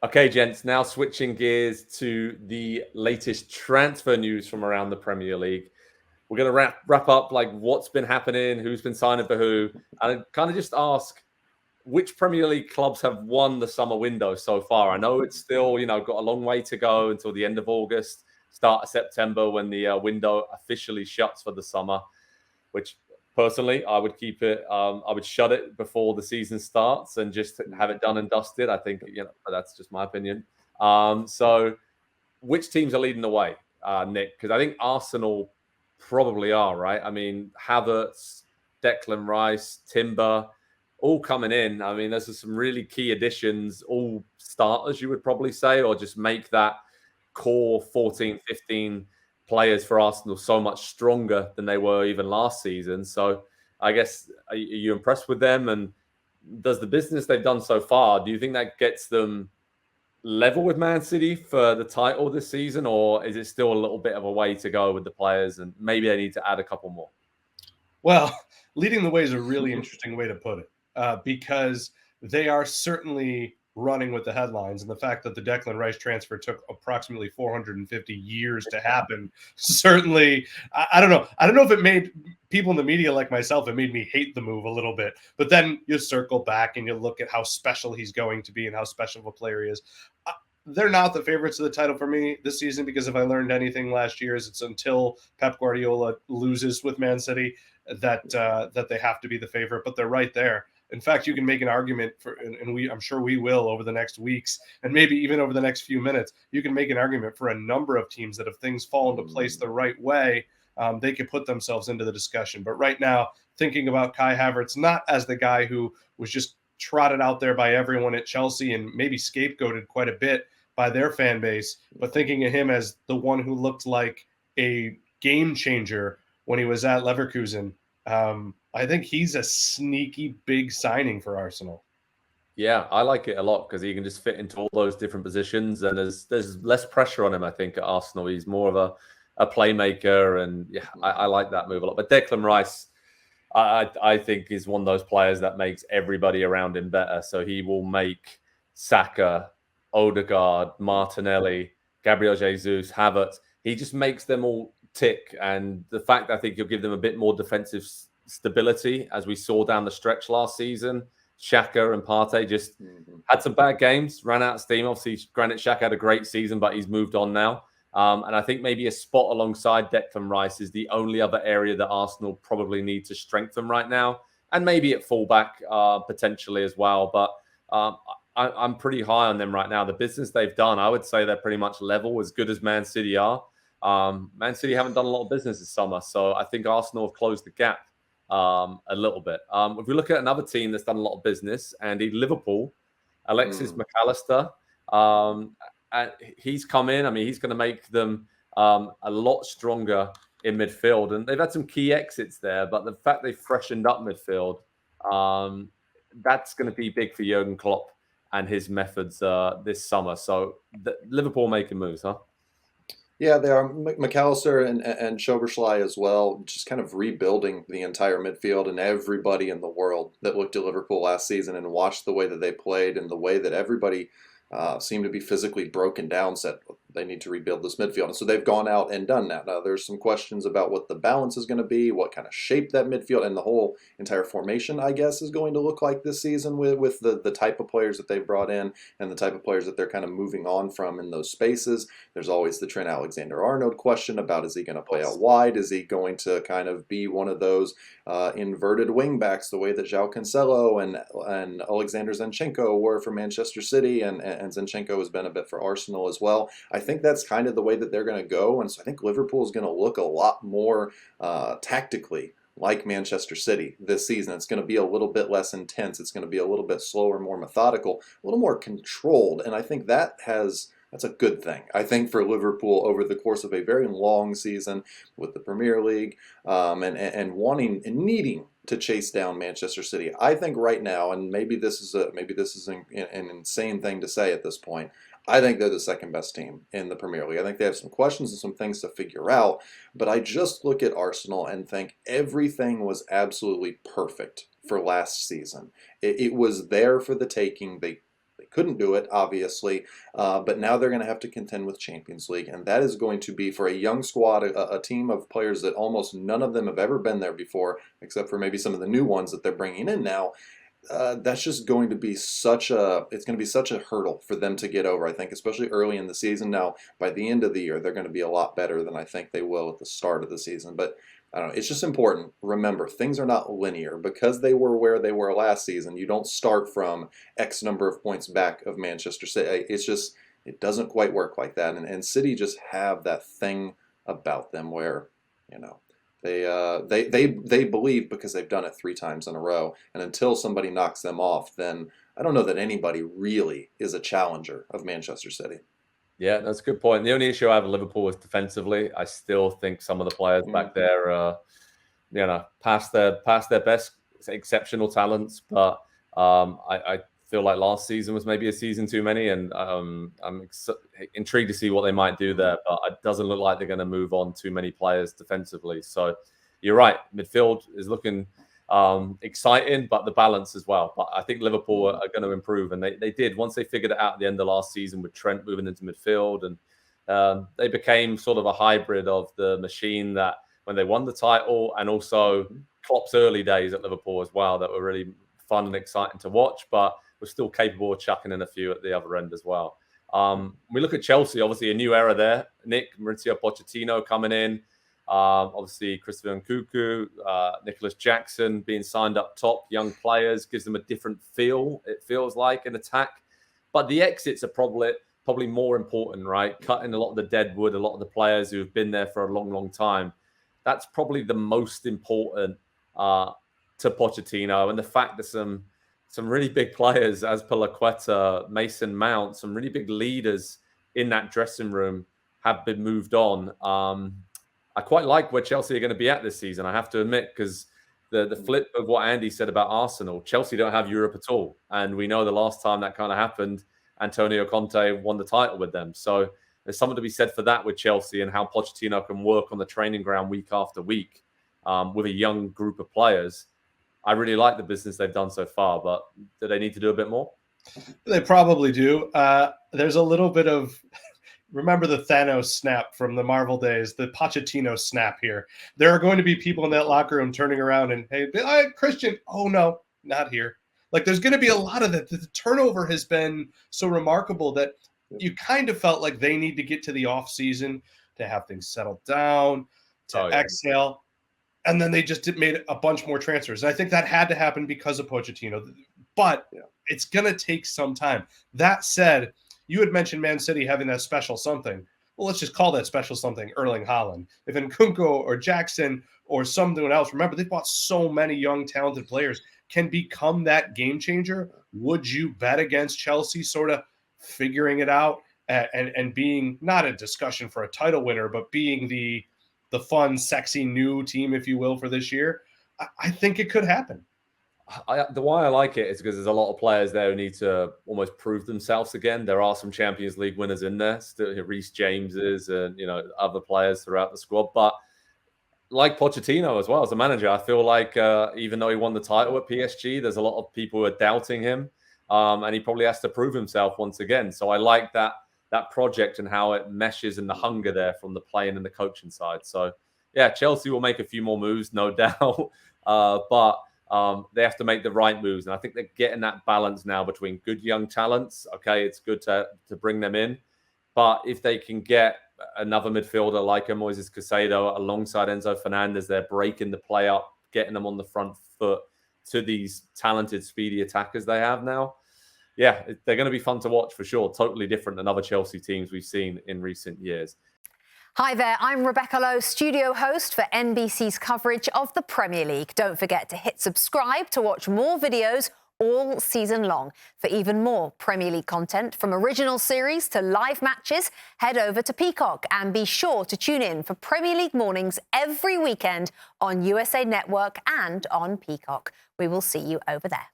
Okay, gents, now switching gears to the latest transfer news from around the Premier League. We're going to wrap up like what's been happening, who's been signing for who, and kind of just ask which Premier League clubs have won the summer window so far. I know it's still, got a long way to go until the end of August, start of September when the window officially shuts for the summer, which personally, I would keep it. I would shut it before the season starts and just have it done and dusted. I think that's just my opinion. So, which teams are leading the way, Nick? Because I think Arsenal probably are right. I mean, Havertz, Declan Rice, Timber, all coming in. I mean, there's some really key additions, all starters, you would probably say, or just make that core 14, 15 players for Arsenal so much stronger than they were even last season. So I guess, are you impressed with them? And does the business they've done so far, do you think that gets them level with Man City for the title this season? Or is it still a little bit of a way to go with the players and maybe they need to add a couple more? Well, leading the way is a really interesting way to put it because they are certainly running with the headlines, and the fact that the Declan Rice transfer took approximately 450 years to happen certainly, I don't know if it made people in the media like myself, it made me hate the move a little bit, but then you circle back and you look at how special he's going to be and how special of a player he is. They're not the favorites of the title for me this season, because if I learned anything last year, is it's until Pep Guardiola loses with Man City that they have to be the favorite, but they're right there. In fact, you can make an argument for, and I'm sure we will over the next weeks, and maybe even over the next few minutes, you can make an argument for a number of teams that if things fall into place the right way, they could put themselves into the discussion. But right now, thinking about Kai Havertz, not as the guy who was just trotted out there by everyone at Chelsea and maybe scapegoated quite a bit by their fan base, but thinking of him as the one who looked like a game changer when he was at Leverkusen. I think he's a sneaky big signing for Arsenal. Yeah, I like it a lot because he can just fit into all those different positions, and there's less pressure on him. I think at Arsenal, he's more of a playmaker, and yeah, I like that move a lot. But Declan Rice, I think is one of those players that makes everybody around him better. So he will make Saka, Odegaard, Martinelli, Gabriel Jesus, Havertz. He just makes them all tick, and the fact that I think he'll give them a bit more defensive stability, as we saw down the stretch last season. Xhaka and Partey just had some bad games, ran out of steam. Obviously, granted, Xhaka had a great season, but he's moved on now. And I think maybe a spot alongside Declan Rice is the only other area that Arsenal probably need to strengthen right now. And maybe at fullback potentially as well. But I'm pretty high on them right now. The business they've done, I would say they're pretty much level, as good as Man City are. Man City haven't done a lot of business this summer. So I think Arsenal have closed the gap a little bit. If we look at another team that's done a lot of business, Andy, Liverpool, Alexis McAllister, and he's come in. I mean, he's going to make them a lot stronger in midfield, and they've had some key exits there. But the fact they've freshened up midfield, that's going to be big for Jurgen Klopp and his methods this summer. So Liverpool making moves, huh? Yeah, they are. McAllister and Szoboszlai as well, just kind of rebuilding the entire midfield, and everybody in the world that looked at Liverpool last season and watched the way that they played and the way that everybody seemed to be physically broken down said they need to rebuild this midfield. And so they've gone out and done that. Now, there's some questions about what the balance is going to be, what kind of shape that midfield and the whole entire formation, I guess, is going to look like this season with the type of players that they've brought in and the type of players that they're kind of moving on from in those spaces. There's always the Trent Alexander-Arnold question about, is he going to play out wide? Is he going to kind of be one of those inverted wingbacks the way that João Cancelo and Alexander Zinchenko were for Manchester City, and Zinchenko has been a bit for Arsenal as well. I think that's kind of the way that they're going to go, and so I think Liverpool is going to look a lot more tactically like Manchester City this season. It's going to be a little bit less intense. It's going to be a little bit slower, more methodical, a little more controlled, and I think that's a good thing, I think, for Liverpool over the course of a very long season with the Premier League and wanting and needing to chase down Manchester City. I think right now, and maybe this is an insane thing to say at this point, I think they're the second best team in the Premier League. I think they have some questions and some things to figure out, but I just look at Arsenal and think everything was absolutely perfect for last season. It was there for the taking. They couldn't do it, obviously, but now they're going to have to contend with Champions League, and that is going to be, for a young squad, a team of players that almost none of them have ever been there before, except for maybe some of the new ones that they're bringing in now. That's just going to be such a hurdle for them to get over, I think, especially early in the season. Now, by the end of the year, they're going to be a lot better than I think they will at the start of the season. But I don't know, it's just important. Remember, things are not linear. Because they were where they were last season, you don't start from X number of points back of Manchester City. It's just, it doesn't quite work like that. And City just have that thing about them where, you know, they believe because they've done it 3 times in a row, and until somebody knocks them off, then I don't know that anybody really is a challenger of Manchester City. Yeah, that's a good point. The only issue I have with Liverpool is defensively. I still think some of the players back there are, you know, past their best, exceptional talents. But I feel like last season was maybe a season too many, and I'm intrigued to see what they might do there. But it doesn't look like they're going to move on too many players defensively. So you're right, midfield is looking exciting, but the balance as well. But I think Liverpool are going to improve, and they did once they figured it out at the end of last season with Trent moving into midfield, and they became sort of a hybrid of the machine that when they won the title, and also Klopp's early days at Liverpool as well, that were really fun and exciting to watch, but we're still capable of chucking in a few at the other end as well. We look at Chelsea, obviously a new era there. Nick, Mauricio Pochettino coming in. Obviously, Christopher Nkunku, Nicholas Jackson being signed up top, young players, gives them a different feel, it feels like, in attack. But the exits are probably more important, right? Cutting a lot of the dead wood, a lot of the players who have been there for a long, long time. That's probably the most important to Pochettino. And the fact that some really big players, as Palaqueta, Mason Mount, some really big leaders in that dressing room have been moved on. I quite like where Chelsea are going to be at this season, I have to admit, because the flip of what Andy said about Arsenal, Chelsea don't have Europe at all. And we know the last time that kind of happened, Antonio Conte won the title with them. So there's something to be said for that with Chelsea and how Pochettino can work on the training ground week after week with a young group of players. I really like the business they've done so far, but do they need to do a bit more? They probably do. There's a little bit of, remember the Thanos snap from the Marvel days, the Pochettino snap here. There are going to be people in that locker room turning around and, hey, Christian, oh no, not here. Like there's going to be a lot of that. The turnover has been so remarkable that you kind of felt like they need to get to the off season to have things settled down, to exhale. And then they just made a bunch more transfers. And I think that had to happen because of Pochettino. But it's going to take some time. That said, you had mentioned Man City having that special something. Well, let's just call that special something Erling Haaland. If Nkunku or Jackson or someone else, remember, they bought so many young, talented players, can become that game changer. Would you bet against Chelsea sort of figuring it out and being not a discussion for a title winner, but being the fun, sexy new team, if you will, for this year? I think it could happen. The why I like it is because there's a lot of players there who need to almost prove themselves again. There are some Champions League winners in there, still Reece Jameses and other players throughout the squad. But like Pochettino as well as a manager, I feel like even though he won the title at PSG, there's a lot of people who are doubting him, and he probably has to prove himself once again. So I like that project and how it meshes and the hunger there from the playing and the coaching side. So yeah, Chelsea will make a few more moves, no doubt, but they have to make the right moves. And I think they're getting that balance now between good young talents. Okay, it's good to bring them in. But if they can get another midfielder like a Moises Caicedo alongside Enzo Fernandez, they're breaking the play up, getting them on the front foot to these talented, speedy attackers they have now. Yeah, they're going to be fun to watch for sure. Totally different than other Chelsea teams we've seen in recent years. Hi there, I'm Rebecca Lowe, studio host for NBC's coverage of the Premier League. Don't forget to hit subscribe to watch more videos all season long. For even more Premier League content, from original series to live matches, head over to Peacock and be sure to tune in for Premier League mornings every weekend on USA Network and on Peacock. We will see you over there.